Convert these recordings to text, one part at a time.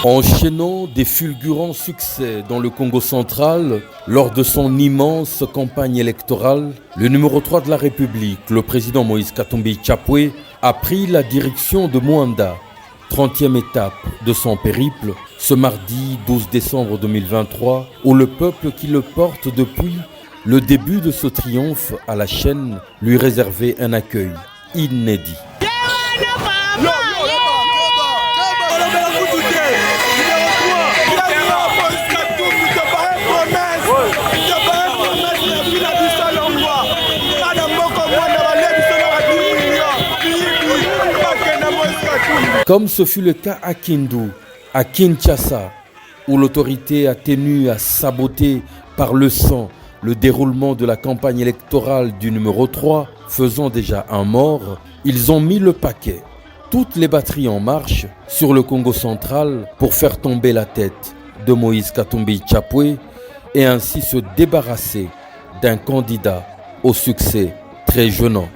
Enchaînant des fulgurants succès dans le Congo central, lors de son immense campagne électorale, le numéro 3 de la République, le président Moïse Katumbi Chapwe, a pris la direction de Mwanda, 30e étape de son périple, ce mardi 12 décembre 2023, où le peuple qui le porte depuis le début de ce triomphe à la chaîne lui réservait un accueil inédit. Comme ce fut le cas à Kindu, à Kinshasa, où l'autorité a tenu à saboter par le sang le déroulement de la campagne électorale du numéro 3, faisant déjà un mort, ils ont mis le paquet, toutes les batteries en marche, sur le Congo central pour faire tomber la tête de Moïse Katumbi Chapwe et ainsi se débarrasser d'un candidat au succès très jeunant.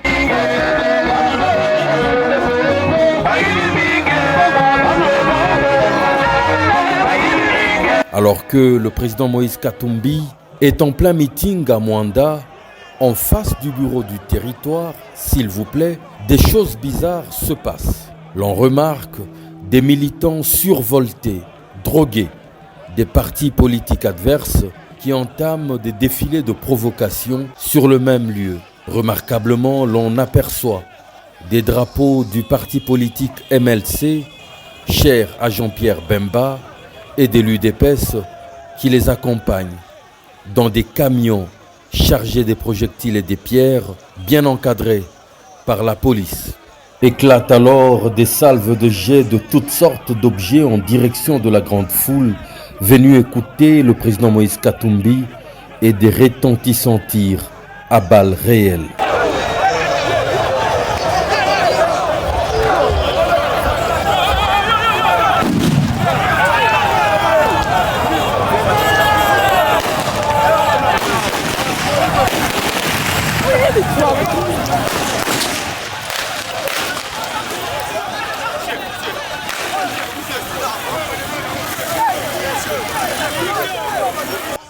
Alors que le président Moïse Katumbi est en plein meeting à Mwanda, en face du bureau du territoire, s'il vous plaît, des choses bizarres se passent. L'on remarque des militants survoltés, drogués, des partis politiques adverses qui entament des défilés de provocation sur le même lieu. Remarquablement, l'on aperçoit des drapeaux du parti politique MLC, cher à Jean-Pierre Bemba, et des l'UDPS qui les accompagnent dans des camions chargés des projectiles et des pierres bien encadrés par la police. Éclatent alors des salves de jets de toutes sortes d'objets en direction de la grande foule venue écouter le président Moïse Katumbi et des retentissants tirs à balles réelles.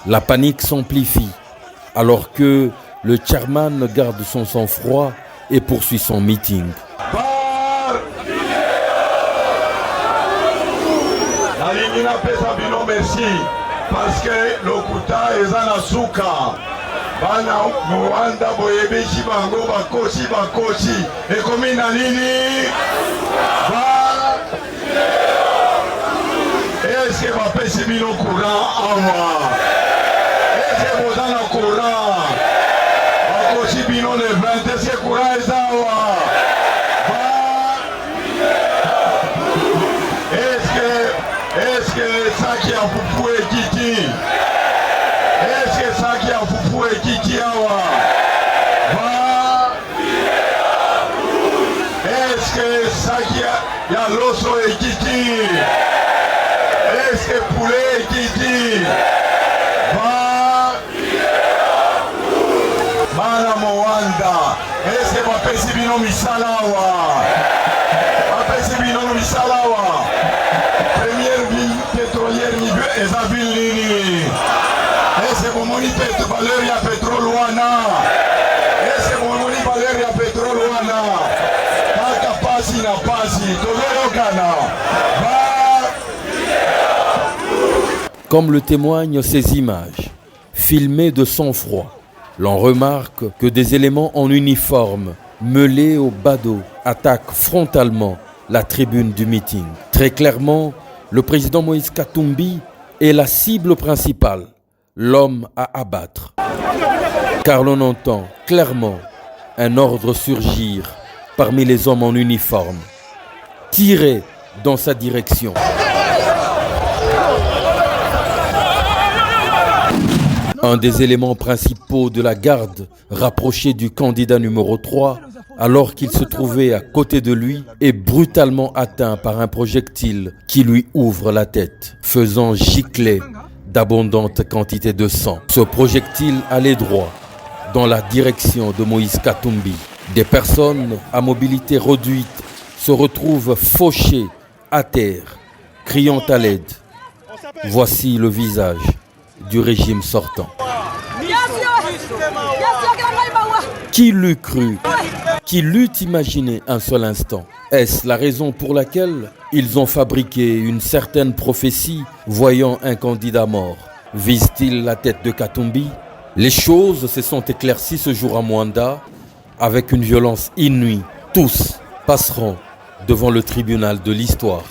La panique s'amplifie alors que le chairman garde son sang-froid et poursuit son meeting. Merci parce que lokuta ezana suka bana Mwanda boyebeshi bango bakoshi ekomi na nini est-ce que bapesi bino courant awa est-ce que bozana courant bakoshi bino le 20 est-ce que courant ezawa est-ce que ça qui a fufu ekiti est-ce que ça qui a fufu ekiti awa est-ce que ça qui a loso ekiti est-ce que poulet ekiti bana Mwanda est-ce que bapesi bino misala awa bapesi bino misala awa première ville pétrolière niveau ezaville nini est-ce que bomoni valeur ya pétrole wana est-ce que bomoni valeur ya pétrole wana kaka pasi na pasi tozoyokana Comme le témoignent ces images, filmées de sang-froid, l'on remarque que des éléments en uniforme, mêlés au badaud, attaquent frontalement la tribune du meeting. Très clairement, le président Moïse Katumbi est la cible principale, l'homme à abattre. Car l'on entend clairement un ordre surgir parmi les hommes en uniforme, tirer dans sa direction. Un des éléments principaux de la garde rapproché du candidat numéro 3, alors qu'il se trouvait à côté de lui, est brutalement atteint par un projectile qui lui ouvre la tête, faisant gicler d'abondantes quantités de sang. Ce projectile allait droit dans la direction de Moïse Katumbi. Des personnes à mobilité réduite se retrouvent fauchées à terre criant à l'aide. Voici le visage du régime sortant. Qui l'eût cru? Qui l'eût imaginé un seul instant? Est-ce la raison pour laquelle ils ont fabriqué une certaine prophétie voyant un candidat mort? Vise-t-il la tête de Katumbi? Les choses se sont éclaircies ce jour à Mwanda avec une violence inouïe. Tous passeront devant le tribunal de l'histoire.